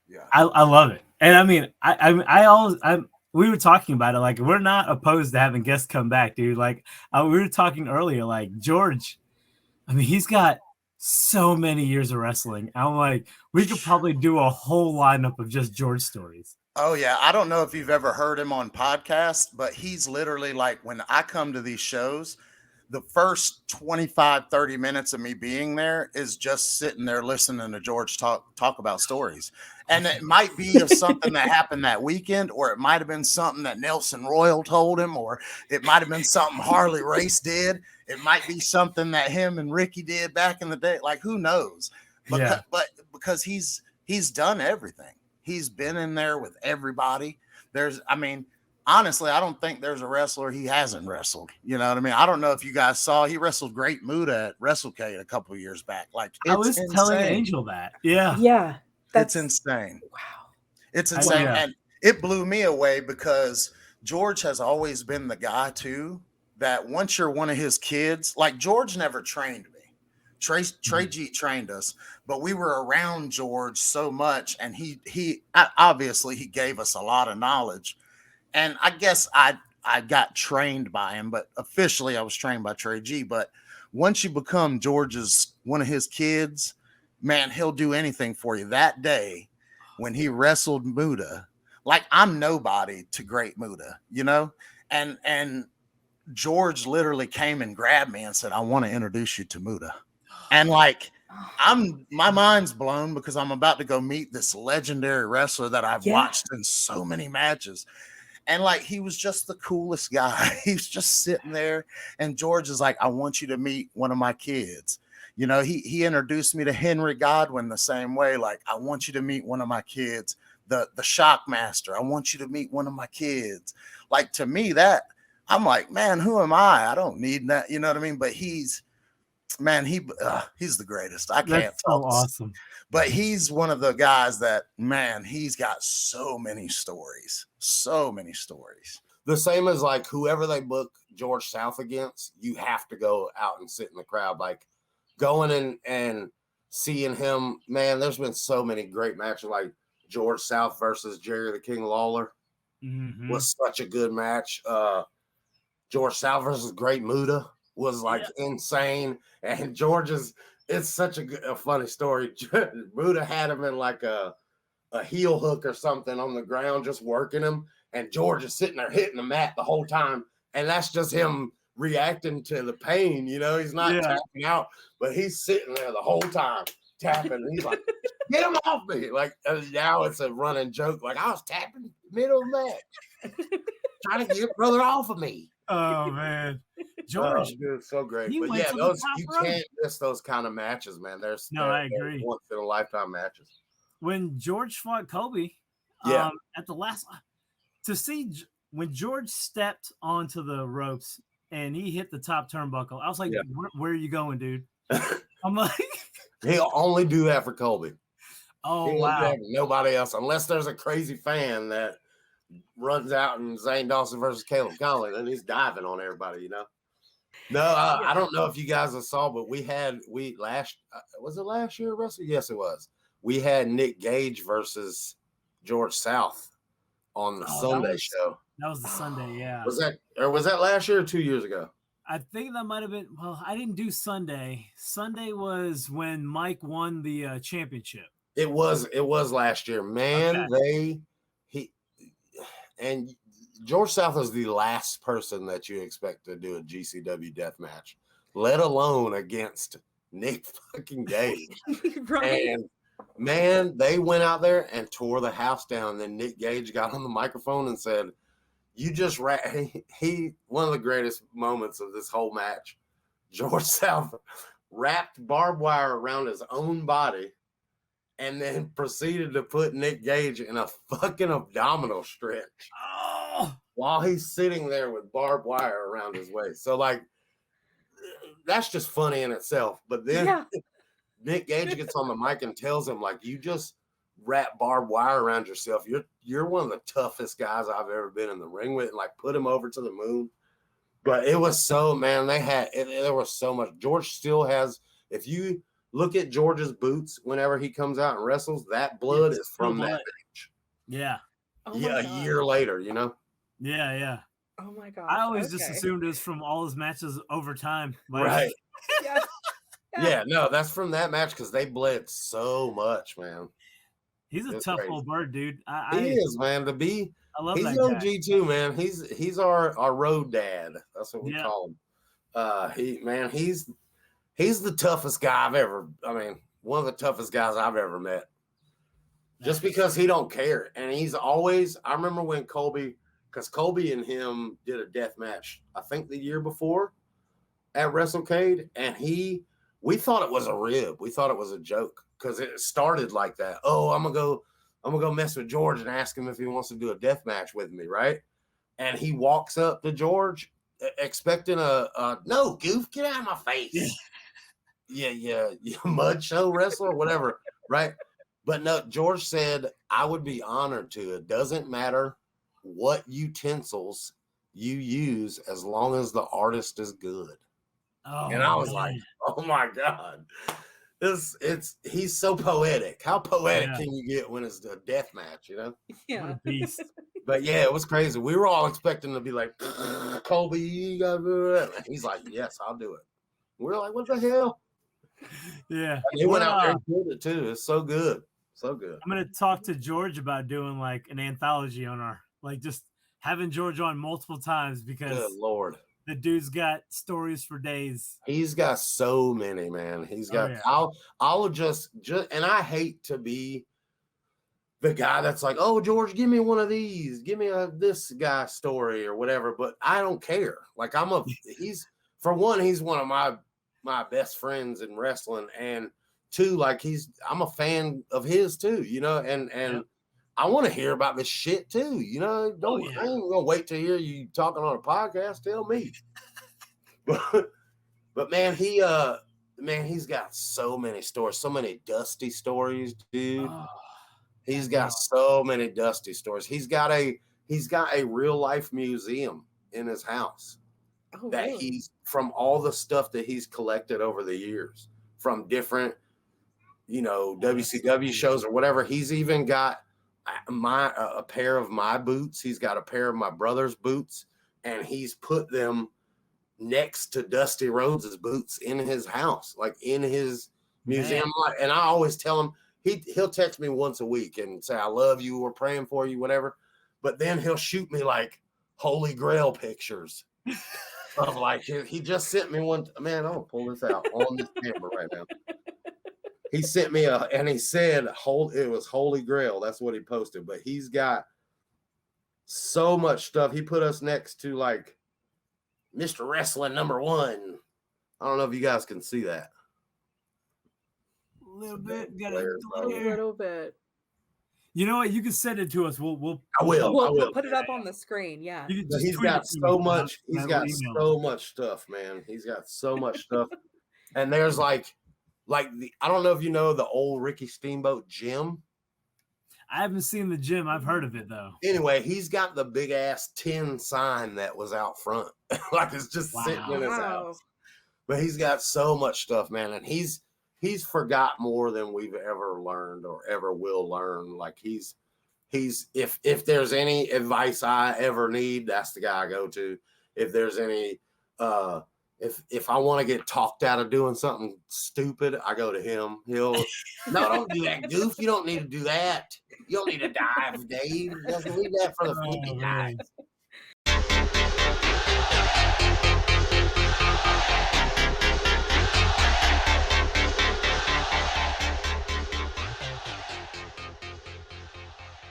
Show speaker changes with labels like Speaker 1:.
Speaker 1: Yeah.
Speaker 2: I love it. And I mean, I always, we were talking about it. Like, we're not opposed to having guests come back, dude. Like, we were talking earlier, like, George, I mean, he's got so many years of wrestling. I'm like, we could probably do a whole lineup of just George stories.
Speaker 1: Oh yeah, I don't know if you've ever heard him on podcast, but he's literally like when I come to these shows, the first 25-30 minutes of me being there is just sitting there listening to George talk about stories. And it might be of something that happened that weekend, or it might have been something that Nelson Royal told him, or it might have been something Harley Race did. It might be something that him and Ricky did back in the day. Like, who knows?
Speaker 2: Yeah.
Speaker 1: But because he's done everything. He's been in there with everybody. I mean, honestly, I don't think there's a wrestler he hasn't wrestled. You know what I mean? I don't know if you guys saw, he wrestled Great Muta at WrestleCade a couple of years back. Like,
Speaker 2: I
Speaker 1: it's
Speaker 2: was telling
Speaker 1: insane.
Speaker 2: Angel that. Yeah.
Speaker 3: Yeah.
Speaker 1: It's insane.
Speaker 3: Wow.
Speaker 1: It's insane.
Speaker 2: Yeah.
Speaker 1: And it blew me away because George has always been the guy, too, that once you're one of his kids, like George never trained me. Trey G trained us, but we were around George so much, and he obviously he gave us a lot of knowledge. And I guess I got trained by him, but officially I was trained by Trey G. But once you become George's one of his kids, man, he'll do anything for you. That day when he wrestled Muda, like, I'm nobody to Great Muda, you know? And George literally came and grabbed me and said, I want to introduce you to Muda. And like, my mind's blown because I'm about to go meet this legendary wrestler that I've watched in so many matches. And like, he was just the coolest guy. He's just sitting there. And George is like, I want you to meet one of my kids. You know, he introduced me to Henry Godwin the same way. Like, I want you to meet one of my kids, the Shockmaster. I want you to meet one of my kids. Like, to me, that I'm like, man, who am I? I don't need that. You know what I mean? But he's the greatest. I can't
Speaker 2: That's so awesome.
Speaker 1: But he's one of the guys that, man, he's got so many stories. So many stories.
Speaker 4: The same as like whoever they book George South against, you have to go out and sit in the crowd. Like, going in and seeing him, man, there's been so many great matches, like George South versus Jerry the King Lawler was such a good match. George South versus Great Muta was like insane. And George's, it's such a funny story. Muta had him in like a heel hook or something on the ground, just working him. And George is sitting there hitting the mat the whole time. And that's just him reacting to the pain. You know, he's not tapping out, but he's sitting there the whole time tapping. He's like, get him off me. Like, now it's a running joke. Like, I was tapping middle of the match, trying to get brother off of me.
Speaker 2: Oh, man. George,
Speaker 4: dude, so great.
Speaker 2: But
Speaker 4: yeah, those you can't miss those kind of matches, man.
Speaker 2: I agree.
Speaker 4: Once in a lifetime matches.
Speaker 2: When George fought Kobe, at the last, to see when George stepped onto the ropes and he hit the top turnbuckle, I was like, where are you going, dude? I'm like,
Speaker 4: he'll only do that for Kobe.
Speaker 2: Oh, wow.
Speaker 4: Nobody else, unless there's a crazy fan that runs out in Zane Dawson versus Caleb Conley, then he's diving on everybody, you know. No, I don't know if you guys saw, but was it last year wrestling? Yes, it was. We had Nick Gage versus George South on the Sunday show.
Speaker 2: That was the Sunday, yeah.
Speaker 4: Was that last year or 2 years ago?
Speaker 2: I think that might have been. Well, I didn't do Sunday. Sunday was when Mike won the championship.
Speaker 4: It was last year, man. Okay. And George South is the last person that you expect to do a GCW death match, let alone against Nick fucking Gage.
Speaker 3: Right.
Speaker 4: And man, they went out there and tore the house down. Then Nick Gage got on the microphone and said, "You just he one of the greatest moments of this whole match. George South wrapped barbed wire around his own body and then proceeded to put Nick Gage in a fucking abdominal stretch while he's sitting there with barbed wire around his waist." So, like, that's just funny in itself. But then Nick Gage gets on the mic and tells him, like, you just wrap barbed wire around yourself. You're one of the toughest guys I've ever been in the ring with, and like put him over to the moon. But it was so, man, there was so much. George still has, if you look at George's boots whenever he comes out and wrestles. That blood is from that match.
Speaker 2: Yeah.
Speaker 3: Oh
Speaker 4: Yeah, a year later, you know?
Speaker 2: Yeah.
Speaker 3: Oh my god.
Speaker 2: I always just assumed it was from all his matches over time. Like,
Speaker 4: Right.
Speaker 3: Yeah.
Speaker 4: No, that's from that match because they bled so much, man.
Speaker 2: He's a tough little bird, dude.
Speaker 4: He is, man.
Speaker 2: I love
Speaker 4: he's
Speaker 2: that
Speaker 4: OG
Speaker 2: guy.
Speaker 4: too, man. He's our road dad. That's what we call him. He's the toughest guy one of the toughest guys I've ever met. Just because he don't care. And he's always, I remember when Colby and him did a death match, I think the year before at WrestleCade, and we thought it was a rib. We thought it was a joke because it started like that. Oh, I'm gonna go mess with George and ask him if he wants to do a death match with me, right? And he walks up to George expecting a no, goof, get out of my face. Yeah, mud show wrestler, whatever, right? But no, George said, I would be honored to. It doesn't matter what utensils you use as long as the artist is good.
Speaker 2: Oh,
Speaker 4: and I was like, oh my God. He's so poetic. How poetic can you get when it's a death match, you know?
Speaker 3: Yeah.
Speaker 2: What a beast.
Speaker 4: But yeah, it was crazy. We were all expecting to be like, Colby, you gotta do it. And he's like, yes, I'll do it. We were like, what the hell?
Speaker 2: Yeah.
Speaker 4: And he went out there and did it too. It's so good. So good.
Speaker 2: I'm gonna talk to George about doing like an anthology on just having George on multiple times because
Speaker 4: good Lord,
Speaker 2: the dude's got stories for days.
Speaker 4: He's got so many, man. He's got I'll just and I hate to be the guy that's like, oh, George, give me one of these, give me this guy's story or whatever. But I don't care. Like he's one of my best friends in wrestling, and two, like I'm a fan of his too, you know, and I want to hear about this shit too, you know. I ain't gonna wait to hear you talking on a podcast. Tell me. but man, he's got so many stories, so many dusty stories, dude. He's got so many dusty stories. He's got a real life museum in his house that
Speaker 3: really?
Speaker 4: he's from all the stuff that he's collected over the years from different, you know, WCW shows or whatever. He's even got a pair of my boots. He's got a pair of my brother's boots, and he's put them next to Dusty Rhodes' boots in his house, like in his museum. And I always tell him, he'll text me once a week and say, I love you, we're praying for you, whatever. But then he'll shoot me like Holy Grail pictures of like, he just sent me one. Man, I'll pull this out on this camera right now. He sent me and he said, it was Holy Grail. That's what he posted. But he's got so much stuff. He put us next to like Mr. Wrestling #1. I don't know if you guys can see that.
Speaker 2: A little bit.
Speaker 3: A little bit.
Speaker 2: You know what? You can send it to us. We'll
Speaker 3: put it up on the screen. Yeah.
Speaker 4: He's got so much. He's got so much stuff, man. He's got so much stuff. And there's I don't know if you know the old Ricky Steamboat gym.
Speaker 2: I haven't seen the gym. I've heard of it though.
Speaker 4: Anyway, he's got the big ass tin sign that was out front. Like it's just sitting in his house. But he's got so much stuff, man. And he's forgot more than we've ever learned or ever will learn. Like he's if there's any advice I ever need, that's the guy I go to. If there's any if I want to get talked out of doing something stupid, I go to him. He'll no, don't do that, goof. You don't need to do that. You don't need to dive, Dave. Leave that for the flippy guys.